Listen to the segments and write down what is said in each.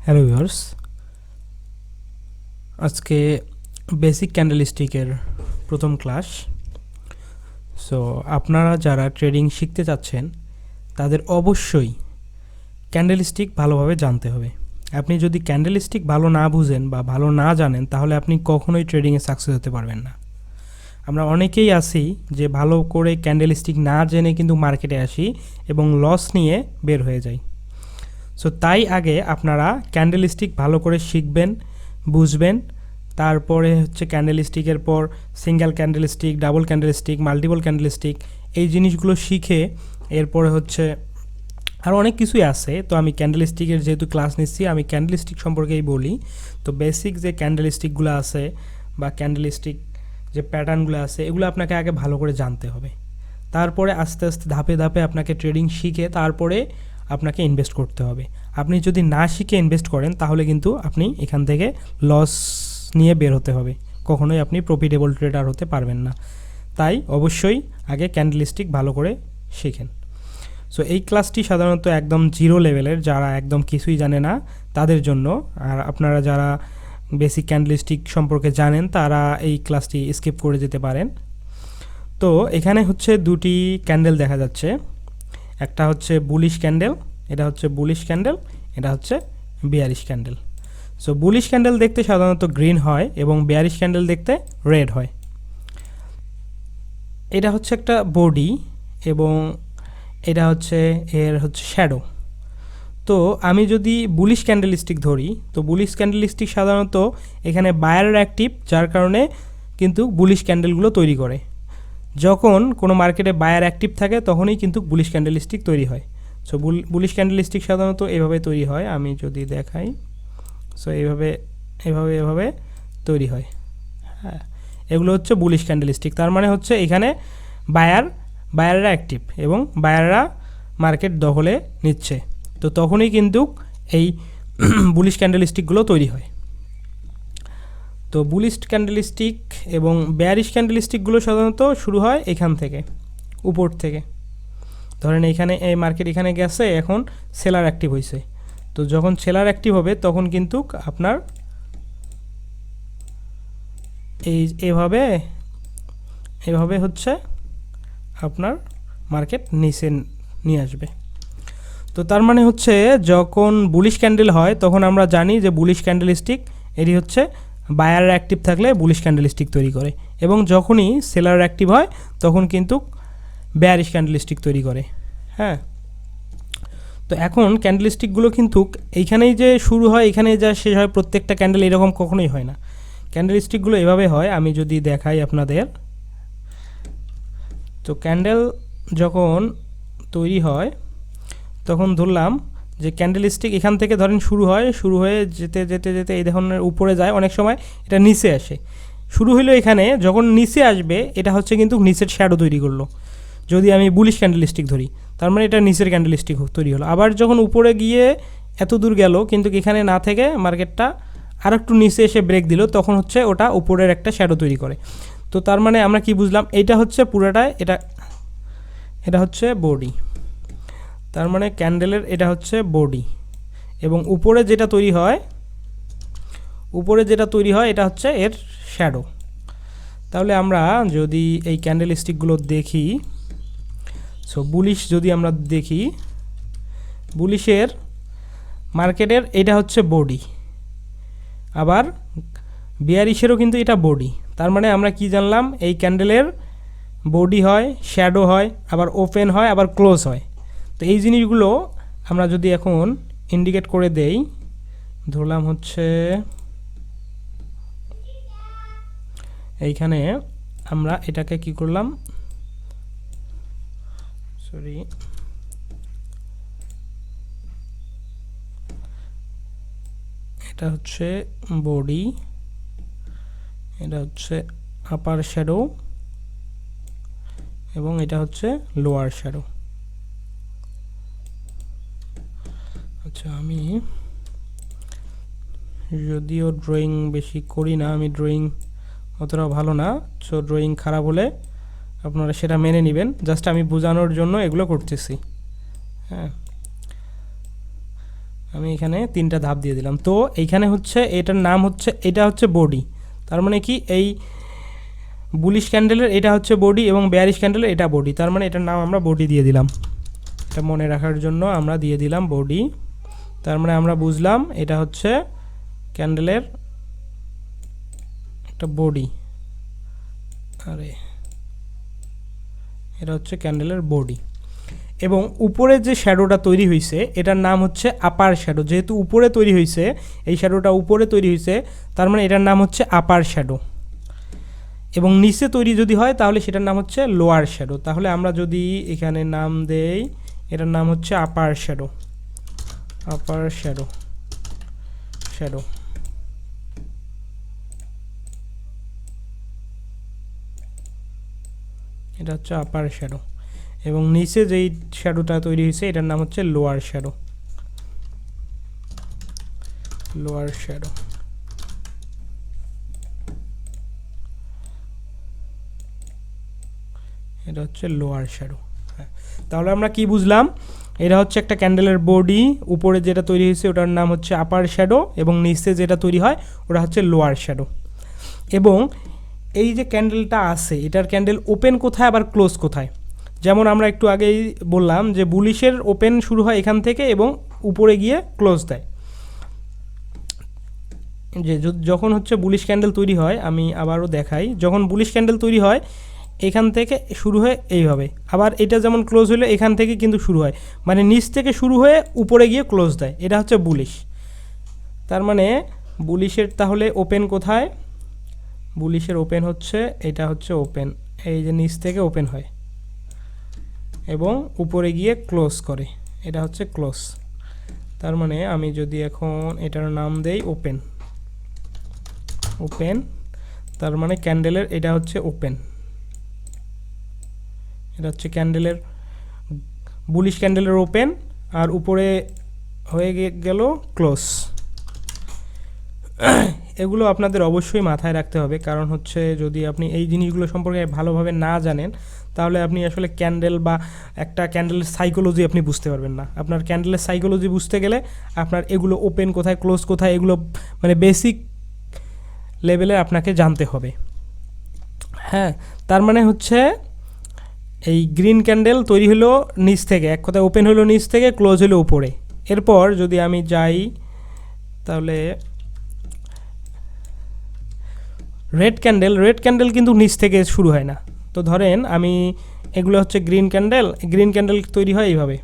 Hello viewers, আজকে basic ক্যান্ডেলস্টিকের প্রথম class. So আপনারা যারা ট্রেডিং শিখতে চাচ্ছেন তাদের অবশ্যই ক্যান্ডেলস্টিক ভালোভাবে জানতে হবে। আপনি যদি ক্যান্ডেলস্টিক ভালো না বুঝেন বা ভালো না জানেন তাহলে আপনি কখনোই ট্রেডিংয়ে সাকসেস হতে পারবেন না। আমরা অনেকেই আছি যে ভালো করে ক্যান্ডেলস্টিক না জেনে কিন্তু মার্কেটে আসি এবং লস নিয়ে বের হয়ে যাই। সো তাই আগে আপনারা ক্যান্ডেলস্টিক ভালো করে শিখবেন, বুঝবেন। তারপরে হচ্ছে ক্যান্ডেলস্টিকের পর single candlestick, double candlestick, multiple candlestick, এই জিনিসগুলো শিখে এরপরে হচ্ছে আরও অনেক কিছুই আছে। তো আমি ক্যান্ডেলস্টিকের যেহেতু ক্লাস নিচ্ছি আমি ক্যান্ডেলস্টিক সম্পর্কেই বলি। তো বেসিক যে ক্যান্ডেলস্টিকগুলো আছে বা ক্যান্ডেলস্টিক যে প্যাটার্নগুলো আছে এগুলো আপনাকে আগে ভালো করে জানতে হবে। তারপরে আস্তে আস্তে ধাপে ধাপে আপনাকে ট্রেডিং শিখে তারপরে আপনাকে ইনভেস্ট করতে হবে। আপনি যদি না শিখে ইনভেস্ট করেন তাহলে কিন্তু আপনি এখান থেকে লস নিয়ে বের হতে হবে, কখনোই আপনি প্রফিটেবল ট্রেডার হতে পারবেন না। তাই অবশ্যই আগে ক্যান্ডেলস্টিক ভালো করে শিখেন। সো এই ক্লাসটি সাধারণত একদম জিরো লেভেলের, যারা একদম কিছুই জানে না তাদের জন্য। আর আপনারা যারা বেসিক ক্যান্ডেলস্টিক সম্পর্কে জানেন তারা এই ক্লাসটি স্কিপ করে যেতে পারেন। তো এখানে হচ্ছে দুটি ক্যান্ডেল দেখা যাচ্ছে, একটা হচ্ছে বুলিশ ক্যান্ডেল, এটা হচ্ছে বুলিশ ক্যান্ডেল, এটা হচ্ছে bearish candle. So bullish candle দেখতে সাধারণত গ্রিন হয় এবং বিয়ারিশ ক্যান্ডেল দেখতে রেড হয়। এটা হচ্ছে একটা বডি এবং এটা হচ্ছে এর হচ্ছে শ্যাডো। তো আমি যদি বুলিশ ক্যান্ডেলস্টিক ধরি, তো বুলিশ ক্যান্ডেলস্টিক সাধারণত এখানে বায়ার অ্যাক্টিভ, যার কারণে কিন্তু বুলিশ ক্যান্ডেলগুলো তৈরি করে। যখন কোনো মার্কেটে বায়ার অ্যাক্টিভ থাকে তখনই কিন্তু বুলিশ ক্যান্ডেলস্টিক তৈরি হয়। সো বুলিশ ক্যান্ডেলস্টিক সাধারণত এভাবে তৈরি হয়, আমি যদি দেখাই। সো এইভাবে এভাবে এভাবে তৈরি হয়। হ্যাঁ, এগুলো হচ্ছে বুলিশ ক্যান্ডেলস্টিক। তার মানে হচ্ছে এখানে বায়াররা অ্যাক্টিভ এবং বায়াররা মার্কেট দখলে নিচ্ছে। তো তখনই কিন্তু এই বুলিশ ক্যান্ডেলস্টিকগুলো তৈরি হয়। তো বুলিশ ক্যান্ডেলস্টিক এবং বেয়ারিশ ক্যান্ডেলস্টিকগুলো সাধারণত শুরু হয় এখান থেকে, উপর থেকে। ধরেন এখানে এই মার্কেট এখানে গেছে, এখন সেলার অ্যাক্টিভ হয়েছে। তো যখন সেলার অ্যাক্টিভ হবে তখন কিন্তু আপনার এই এভাবে হচ্ছে আপনার মার্কেট নিচে নিয়ে আসবে। তো তার মানে হচ্ছে যখন বুলিশ ক্যান্ডেল হয় তখন আমরা জানি যে বুলিশ ক্যান্ডেলস্টিক এটি হচ্ছে বায়ার অ্যাক্টিভ থাকলে বুলিশ ক্যান্ডেলস্টিক তৈরি করে, এবং যখনই সেলার অ্যাক্টিভ হয় তখন কিন্তু বেয়ারিশ ক্যান্ডেলস্টিক তৈরি করে। হ্যাঁ, তো এখন ক্যান্ডেলস্টিকগুলো কিন্তু এইখানেই যে শুরু হয় এখানেই যা শেষ হয়, প্রত্যেকটা ক্যান্ডেল এরকম কখনোই হয় না। ক্যান্ডেলস্টিকগুলো এভাবে হয়, আমি যদি দেখাই আপনাদের। তো ক্যান্ডেল যখন তৈরি হয় তখন ধরলাম যে ক্যান্ডেলস্টিক এখান থেকে ধরেন শুরু হয়ে যেতে যেতে যেতে এই ধরনের উপরে যায়, অনেক সময় এটা নিচে আসে। শুরু হইলো এখানে, যখন নিচে আসবে এটা হচ্ছে কিন্তু নিচের শ্যাডো তৈরি করলো। যদি আমি বুলিশ ক্যান্ডেলস্টিক ধরি তার মানে এটা নিচের ক্যান্ডেলস্টিক তৈরি হলো। আবার যখন উপরে গিয়ে এত দূর গেল কিন্তু এখানে না থেকে মার্কেটটা আর একটু নিচে এসে ব্রেক দিল, তখন হচ্ছে ওটা উপরের একটা শ্যাডো তৈরি করে। তো তার মানে আমরা কি বুঝলাম, এটা হচ্ছে পুরোটাই এটা হচ্ছে বডি। তার মানে ক্যান্ডেলের এটা হচ্ছে বডি এবং উপরে যেটা তৈরি হয় এটা হচ্ছে এর শ্যাডো। তাহলে আমরা যদি এই ক্যান্ডেলস্টিকগুলো দেখি, সো বুলিশ যদি আমরা দেখি, বুলিশের মার্কেটের এটা হচ্ছে বডি, আবার বিয়ারিশেরও কিন্তু এটা বডি। তার মানে আমরা কি জানলাম, এই ক্যান্ডেলের বডি হয়, শ্যাডো হয়, আবার ওপেন হয়, আবার ক্লোজ হয়। তো এই জিনিসগুলো আমরা যদি এখন ইন্ডিকেট করে দেই, ধরলাম হচ্ছে এইখানে আমরা এটাকে কি করলাম, এটা হচ্ছে বডি, এটা হচ্ছে আপার শ্যাডো এবং এটা হচ্ছে লোয়ার শ্যাডো। আচ্ছা, আমি যদিও ড্রয়িং বেশি করি না, আমি ড্রয়িং অতটা ভালো না, সো ড্রয়িং খারাপ হলে আপনারা সেটা মেনে নেবেন। জাস্ট আমি বোঝানোর জন্য এগুলো করতেছি। হ্যাঁ, আমি এখানে 3টা ধাপ দিয়ে দিলাম। তো এইখানে হচ্ছে এটার নাম হচ্ছে, এটা হচ্ছে বডি। তার মানে কি এই বুলিশ ক্যান্ডেলের এটা হচ্ছে বডি এবং বেয়ারিশ ক্যান্ডেলের এটা বডি, তার মানে এটার নাম আমরা বডি দিয়ে দিলাম। এটা মনে রাখার জন্য আমরা দিয়ে দিলাম বডি। তার মানে আমরা বুঝলাম এটা হচ্ছে ক্যান্ডেলের একটা বডি, আরে এটা হচ্ছে ক্যান্ডেলের বডি। এবং উপরে যে শ্যাডোটা তৈরি হয়েছে এটার নাম হচ্ছে আপার শ্যাডো। যেহেতু উপরে তৈরি হয়েছে, এই শ্যাডোটা উপরে তৈরি হয়েছে, তার মানে এটার নাম হচ্ছে আপার শ্যাডো। এবং নিচে তৈরি যদি হয় তাহলে সেটার নাম হচ্ছে লোয়ার শ্যাডো। তাহলে আমরা যদি এখানে নাম দেই, এটার নাম হচ্ছে আপার শ্যাডো, আপার শ্যাডো, শ্যাডো। এটা হচ্ছে আপার শ্যাডো। এবং নিচে যেই শ্যাডোটা তৈরি হয়েছে এটার নাম হচ্ছে লোয়ার শ্যাডো, লোয়ার শ্যাডো। এটা হচ্ছে লোয়ার শ্যাডো। হ্যাঁ, তাহলে আমরা কি বুঝলাম? এটা হচ্ছে একটা ক্যান্ডেলের বডি, উপরে যেটা তৈরি হয়েছে ওটার নাম হচ্ছে আপার শ্যাডো এবং নিচে যেটা তৈরি হয় ওটা হচ্ছে লোয়ার শ্যাডো। এবং এই যে ক্যান্ডেলটা আছে এটার ক্যান্ডেল ওপেন কোথায় আবার ক্লোজ কোথায়? যেমন আমরা একটু আগেই বললাম যে বুলিশের ওপেন শুরু হয় এখান থেকে এবং উপরে গিয়ে ক্লোজ দেয়। যে যখন হচ্ছে বুলিশ ক্যান্ডেল তৈরি হয়, আমি আবারও দেখাই, যখন বুলিশ ক্যান্ডেল তৈরি হয় এখান থেকে শুরু হয়ে এইভাবে, আবার এটা যেমন ক্লোজ হলে এখান থেকে কিন্তু শুরু হয়, মানে নিচ থেকে শুরু হয়ে উপরে গিয়ে ক্লোজ দেয়, এটা হচ্ছে বুলিশ। তার মানে বুলিশের তাহলে ওপেন কোথায়? বুলিশের ওপেন হচ্ছে, এটা হচ্ছে ওপেন, এই যে নিচ থেকে ওপেন হয় এবং উপরে গিয়ে ক্লোজ করে, এটা হচ্ছে ক্লোজ। তার মানে আমি যদি এখন এটার নাম দেই ওপেন, ওপেন, তার মানে ক্যান্ডেলের এটা হচ্ছে ওপেন, এটা হচ্ছে ক্যান্ডেলের বুলিশ ক্যান্ডেলের ওপেন, আর উপরে হয়ে গেল ক্লোজ। এগুলো আপনাদের অবশ্যই মাথায় রাখতে হবে, কারণ হচ্ছে যদি আপনি এই জিনিসগুলো সম্পর্কে ভালোভাবে না জানেন তাহলে আপনি আসলে ক্যান্ডেল বা একটা ক্যান্ডেলের সাইকোলজি আপনি বুঝতে পারবেন না। আপনার ক্যান্ডেলের সাইকোলজি বুঝতে গেলে আপনার এগুলো ওপেন কোথায় ক্লোজ কোথায় এগুলো মানে বেসিক লেভেলে আপনাকে জানতে হবে। হ্যাঁ, তার মানে হচ্ছে এই গ্রিন ক্যান্ডেল তৈরি হলো নিচ থেকে, এক কথায় ওপেন হলো নিচ থেকে, ক্লোজ হলো উপরে। এরপর যদি আমি যাই তাহলে রেড ক্যান্ডেল, রেড ক্যান্ডেল কিন্তু নিচ থেকে শুরু হয় না। তো ধরেন আমি এগুলো হচ্ছে গ্রিন ক্যান্ডেল, গ্রিন ক্যান্ডেল তৈরি হয় এইভাবে,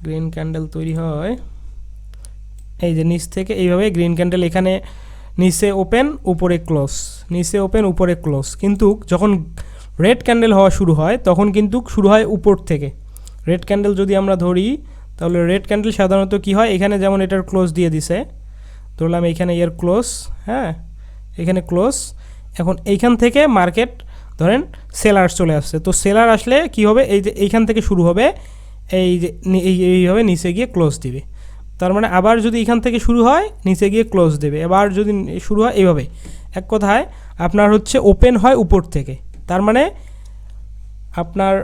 গ্রিন ক্যান্ডেল তৈরি হয় এই যে নিচ থেকে এইভাবে গ্রিন ক্যান্ডেল, এখানে নিচে ওপেন উপরে ক্লোজ, নিচে ওপেন উপরে ক্লোজ। কিন্তু যখন রেড ক্যান্ডেল হওয়া শুরু হয় তখন কিন্তু শুরু হয় উপর থেকে। রেড ক্যান্ডেল যদি আমরা ধরি তাহলে রেড ক্যান্ডেল সাধারণত কি হয়, এখানে যেমন এটার ক্লোজ দিয়ে দিছে, ধরলাম এইখানে এর ক্লোজ, হ্যাঁ এখানে ক্লোজ। এখন এইখান থেকে মার্কেট ধরেন সেলার চলে আসছে, তো সেলার আসলে কি হবে, এই যে এইখান থেকে শুরু হবে, এই যে এইভাবে নিচে গিয়ে ক্লোজ দিবে। তার মানে আবার যদি এখান থেকে শুরু হয় নিচে গিয়ে ক্লোজ দেবে, এবার যদি শুরু হয় এইভাবে। এক কথায় আপনার হচ্ছে ওপেন হয় উপর থেকে। তার মানে আপনার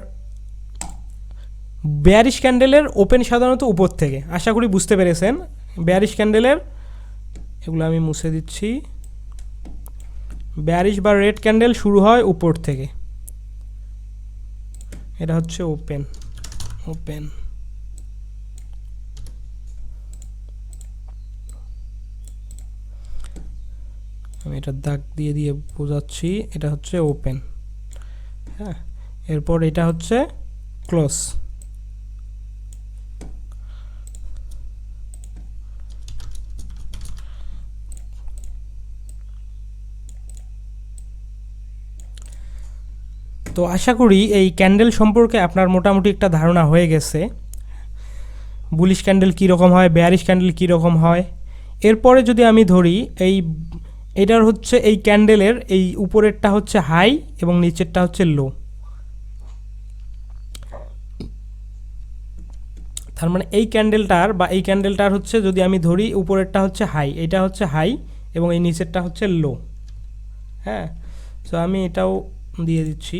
বেয়ারিশ ক্যান্ডেলের ওপেন সাধারণত উপর থেকে, আশা করি বুঝতে পেরেছেন। বেয়ারিশ ক্যান্ডেলের এগুলো আমি মুছে দিচ্ছি, বেয়ারিশ বা রেড ক্যান্ডেল শুরু হয় উপর থেকে, এটা হচ্ছে ওপেন, ওপেন। আমি এটা দাগ দিয়ে দিয়ে বোঝাচ্ছি, এটা হচ্ছে ওপেন, হ্যাঁ। এরপর এটা হচ্ছে ক্লোজ, তো আশা করি এই ক্যান্ডেল সম্পর্কে আপনার মোটামুটি একটা ধারণা হয়ে গেছে, বুলিশ ক্যান্ডেল কীরকম হয়, বেয়ারিশ ক্যান্ডেল কীরকম হয়। এরপরে যদি আমি ধরি এটার হচ্ছে এই ক্যান্ডেলের এই উপরেরটা হচ্ছে হাই এবং নিচেরটা হচ্ছে লো। তার মানে এই ক্যান্ডেলটার বা এই ক্যান্ডেলটার হচ্ছে যদি আমি ধরি উপরেরটা হচ্ছে হাই, এটা হচ্ছে হাই এবং এই নিচেরটা হচ্ছে লো, হ্যাঁ। তো আমি এটাও দিয়ে দিচ্ছি,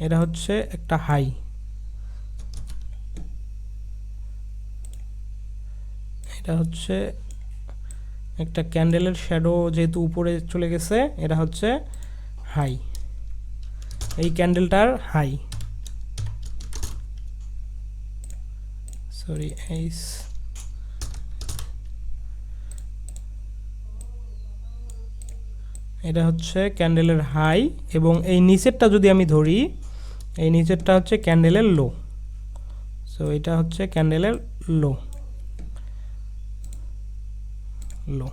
এটা হচ্ছে একটা হাই, এটা হচ্ছে একটা ক্যান্ডেলের শ্যাডো, যেহেতু উপরে চলে গেছে, এটা হচ্ছে হাই, এই ক্যান্ডেলটার হাই, সরি এইস, এটা হচ্ছে ক্যান্ডেলের হাই, এবং এই নিচেরটা যদি আমি ধরি, এই নিচেরটা হচ্ছে ক্যান্ডেলের লো। সো এটা হচ্ছে ক্যান্ডেলের লো, লো।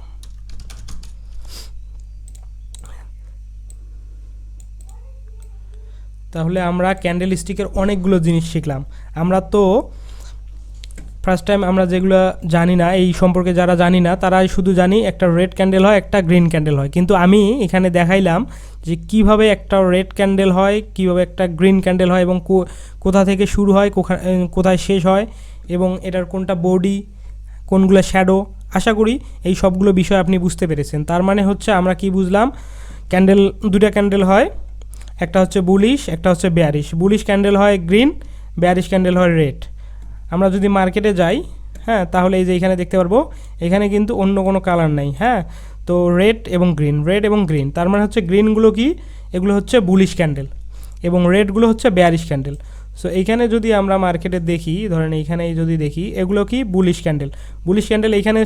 তাহলে আমরা ক্যান্ডেল স্টিকের অনেকগুলো জিনিস শিখলাম। আমরা তো ফার্স্ট টাইম আমরা যেগুলো জানি না, এই সম্পর্কে যারা জানি না তারা শুধু জানি একটা রেড ক্যান্ডেল হয়, একটা গ্রিন ক্যান্ডেল হয়, কিন্তু আমি এখানে দেখাইলাম যে কিভাবে একটা রেড ক্যান্ডেল হয়, কিভাবে একটা গ্রিন ক্যান্ডেল হয়, এবং কোথা থেকে শুরু হয়, কোথায় শেষ হয়, এবং এটার কোনটা বডি, কোনগুলো শ্যাডো। আশা করি এই সবগুলো বিষয় আপনি বুঝতে পেরেছেন। তার মানে হচ্ছে আমরা কি বুঝলাম, ক্যান্ডেল দুটা ক্যান্ডেল হয়, একটা হচ্ছে বুলিশ, একটা হচ্ছে বেয়ারিশ। বুলিশ ক্যান্ডেল হয় গ্রিন, বেয়ারিশ ক্যান্ডেল হয় রেড। আমরা যদি মার্কেটে যাই, হ্যাঁ, তাহলে এই যে এখানে দেখতে পারবো, এখানে কিন্তু অন্য কোনো কালার নাই, হ্যাঁ। তো রেড এবং গ্রিন, রেড এবং গ্রিন, তার মানে হচ্ছে গ্রিনগুলো কি, এগুলো হচ্ছে বুলিশ ক্যান্ডেল, এবং রেডগুলো হচ্ছে বেয়ারিশ ক্যান্ডেল। সো এইখানে যদি আমরা মার্কেটে দেখি, ধরেন এইখানে যদি দেখি, এগুলো কি বুলিশ ক্যান্ডেল। বুলিশ ক্যান্ডেল এইখানে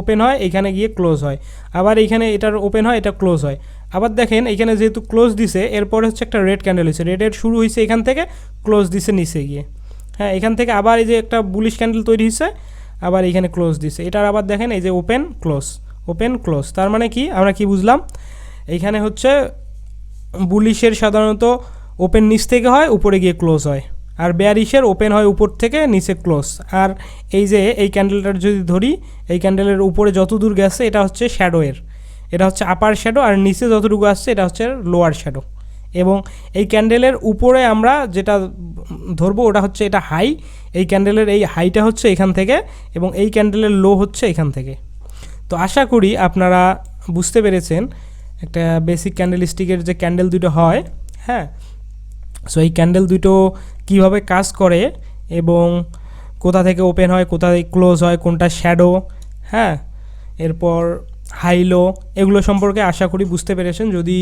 ওপেন হয়, এইখানে গিয়ে ক্লোজ হয়, আবার এইখানে এটার ওপেন হয়, এটা ক্লোজ হয়। আবার দেখেন এইখানে যেহেতু ক্লোজ দিছে, এরপরে হচ্ছে একটা রেড ক্যান্ডেল হয়েছে, রেডের শুরু হয়েছে এখান থেকে, ক্লোজ দিছে নিচে গিয়ে, হ্যাঁ। এখান থেকে আবার এই যে একটা বুলিশ ক্যান্ডেল তৈরি হয়েছে, আবার এখানে ক্লোজ দিছে, এটার আবার দেখেন এই যে ওপেন ক্লোজ, ওপেন ক্লোজ। তার মানে কি, আমরা কি বুঝলাম, এইখানে হচ্ছে বুলিশের সাধারণত ওপেন নিচ থেকে হয়, উপরে গিয়ে ক্লোজ হয়, আর বেয়ারিশের ওপেন হয় উপর থেকে নিচে ক্লোজ। আর এই যে এই ক্যান্ডেলটার যদি ধরি, এই ক্যান্ডেলের উপরে যত দূর গেছে এটা হচ্ছে শ্যাডোয়ের, এটা হচ্ছে আপার শ্যাডো, আর নিচে যতটুকু আসছে এটা হচ্ছে লোয়ার শ্যাডো। এবং এই ক্যান্ডেলের উপরে আমরা যেটা ধরবো ওটা হচ্ছে এটা হাই, এই ক্যান্ডেলের এই হাইটা হচ্ছে এখান থেকে, এবং এই ক্যান্ডেলের লো হচ্ছে এখান থেকে। তো আশা করি আপনারা বুঝতে পেরেছেন একটা বেসিক ক্যান্ডেল স্টিকের যে ক্যান্ডেল দুটো হয়, হ্যাঁ। সো এই ক্যান্ডেল দুটো কীভাবে কাজ করে, এবং কোথা থেকে ওপেন হয়, কোথা থেকে ক্লোজ হয়, কোনটা শ্যাডো, হ্যাঁ, এরপর হাই লো, এগুলো সম্পর্কে আশা করি বুঝতে পেরেছেন। যদি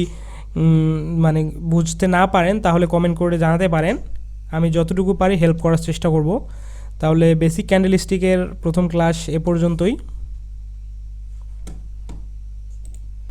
মানে বুঝতে না পারেন তাহলে কমেন্ট করে জানাতে পারেন, আমি যতটুকু পারি হেল্প করার চেষ্টা করব। তাহলে বেসিক ক্যান্ডেল স্টিকের প্রথম ক্লাস এ পর্যন্তই।